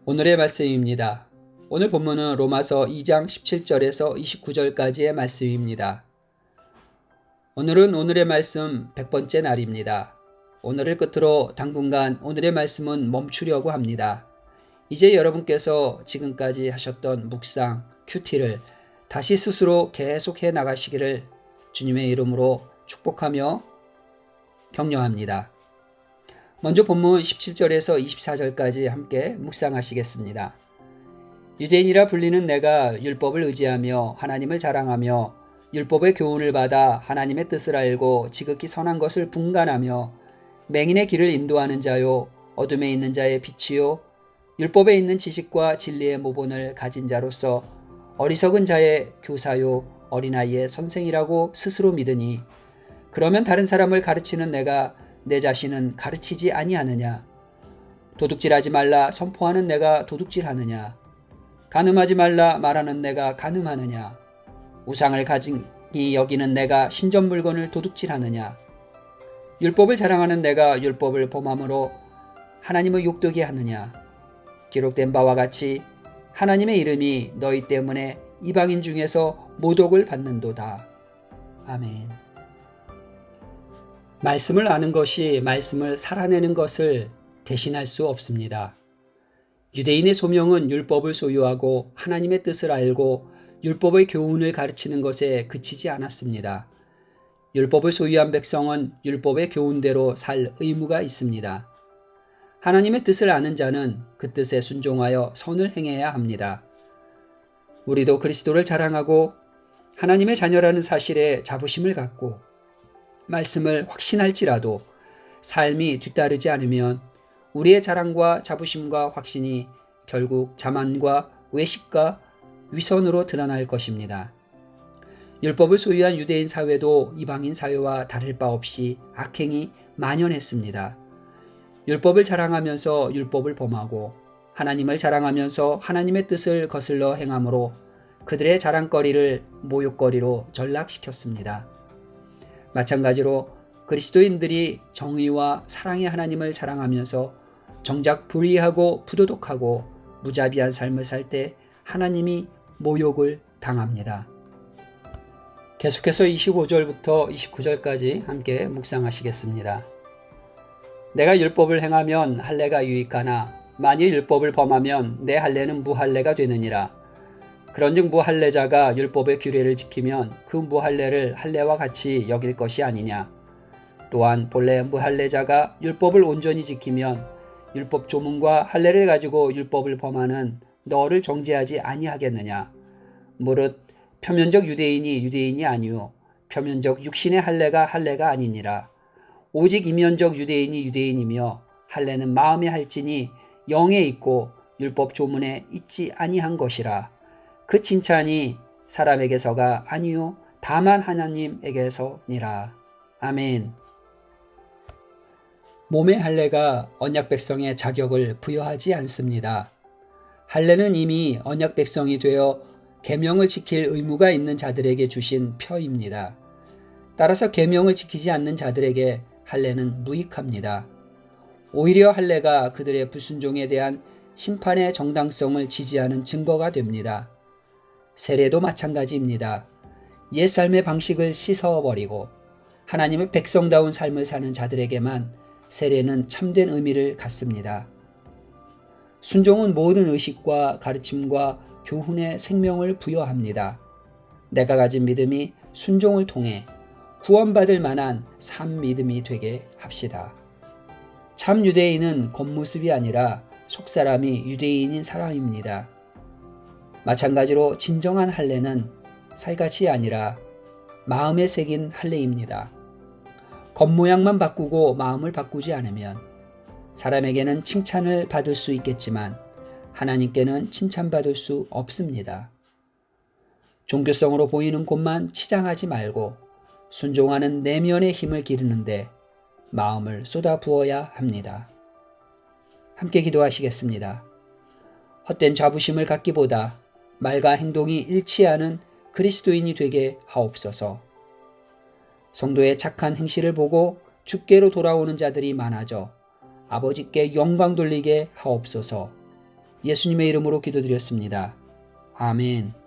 오늘의 말씀입니다. 오늘 본문은 로마서 2장 17절에서 29절까지의 말씀입니다. 오늘은 오늘의 말씀 100번째 날입니다. 오늘을 끝으로 당분간 오늘의 말씀은 멈추려고 합니다. 이제 여러분께서 지금까지 하셨던 묵상, 큐티를 다시 스스로 계속해 나가시기를 주님의 이름으로 축복하며 격려합니다. 먼저 본문 17절에서 24절까지 함께 묵상하시겠습니다. 유대인이라 불리는 내가 율법을 의지하며 하나님을 자랑하며 율법의 교훈을 받아 하나님의 뜻을 알고 지극히 선한 것을 분간하며 맹인의 길을 인도하는 자요 어둠에 있는 자의 빛이요 율법에 있는 지식과 진리의 모본을 가진 자로서 어리석은 자의 교사요 어린아이의 선생이라고 스스로 믿으니 그러면 다른 사람을 가르치는 내가 내 자신은 가르치지 아니하느냐? 도둑질하지 말라 선포하는 내가 도둑질하느냐? 간음하지 말라 말하는 내가 간음하느냐? 우상을 가진이 여기는 내가 신전 물건을 도둑질하느냐? 율법을 자랑하는 내가 율법을 범함으로 하나님을 욕되게 하느냐? 기록된 바와 같이 하나님의 이름이 너희 때문에 이방인 중에서 모독을 받는도다. 아멘. 말씀을 아는 것이 말씀을 살아내는 것을 대신할 수 없습니다. 유대인의 소명은 율법을 소유하고 하나님의 뜻을 알고 율법의 교훈을 가르치는 것에 그치지 않았습니다. 율법을 소유한 백성은 율법의 교훈대로 살 의무가 있습니다. 하나님의 뜻을 아는 자는 그 뜻에 순종하여 선을 행해야 합니다. 우리도 그리스도를 자랑하고 하나님의 자녀라는 사실에 자부심을 갖고 말씀을 확신할지라도 삶이 뒤따르지 않으면 우리의 자랑과 자부심과 확신이 결국 자만과 외식과 위선으로 드러날 것입니다. 율법을 소유한 유대인 사회도 이방인 사회와 다를 바 없이 악행이 만연했습니다. 율법을 자랑하면서 율법을 범하고 하나님을 자랑하면서 하나님의 뜻을 거슬러 행함으로 그들의 자랑거리를 모욕거리로 전락시켰습니다. 마찬가지로 그리스도인들이 정의와 사랑의 하나님을 자랑하면서 정작 불의하고 부도덕하고 무자비한 삶을 살 때 하나님이 모욕을 당합니다. 계속해서 25절부터 29절까지 함께 묵상하시겠습니다. 내가 율법을 행하면 할례가 유익하나 만일 율법을 범하면 내 할례는 무할례가 되느니라. 그런즉 무할례자가 율법의 규례를 지키면 그 무할례를 할례와 같이 여길 것이 아니냐. 또한 본래 무할례자가 율법을 온전히 지키면 율법 조문과 할례를 가지고 율법을 범하는 너를 정죄하지 아니하겠느냐. 무릇 표면적 유대인이 유대인이 아니요 표면적 육신의 할례가 할례가 아니니라. 오직 이면적 유대인이 유대인이며 할례는 마음에 할지니 영에 있고 율법 조문에 있지 아니한 것이라. 그 칭찬이 사람에게서가 아니요 다만 하나님에게서니라. 아멘. 몸의 할례가 언약 백성의 자격을 부여하지 않습니다. 할례는 이미 언약 백성이 되어 계명을 지킬 의무가 있는 자들에게 주신 표입니다. 따라서 계명을 지키지 않는 자들에게 할례는 무익합니다. 오히려 할례가 그들의 불순종에 대한 심판의 정당성을 지지하는 증거가 됩니다. 세례도 마찬가지입니다. 옛 삶의 방식을 씻어버리고 하나님의 백성다운 삶을 사는 자들에게만 세례는 참된 의미를 갖습니다. 순종은 모든 의식과 가르침과 교훈에 생명을 부여합니다. 내가 가진 믿음이 순종을 통해 구원받을 만한 참 믿음이 되게 합시다. 참 유대인은 겉모습이 아니라 속사람이 유대인인 사람입니다. 마찬가지로 진정한 할례는 살갗이 아니라 마음에 새긴 할례입니다. 겉모양만 바꾸고 마음을 바꾸지 않으면 사람에게는 칭찬을 받을 수 있겠지만 하나님께는 칭찬받을 수 없습니다. 종교성으로 보이는 곳만 치장하지 말고 순종하는 내면의 힘을 기르는데 마음을 쏟아 부어야 합니다. 함께 기도하시겠습니다. 헛된 자부심을 갖기보다 말과 행동이 일치하는 그리스도인이 되게 하옵소서. 성도의 착한 행실을 보고 주께로 돌아오는 자들이 많아져 아버지께 영광 돌리게 하옵소서. 예수님의 이름으로 기도드렸습니다. 아멘.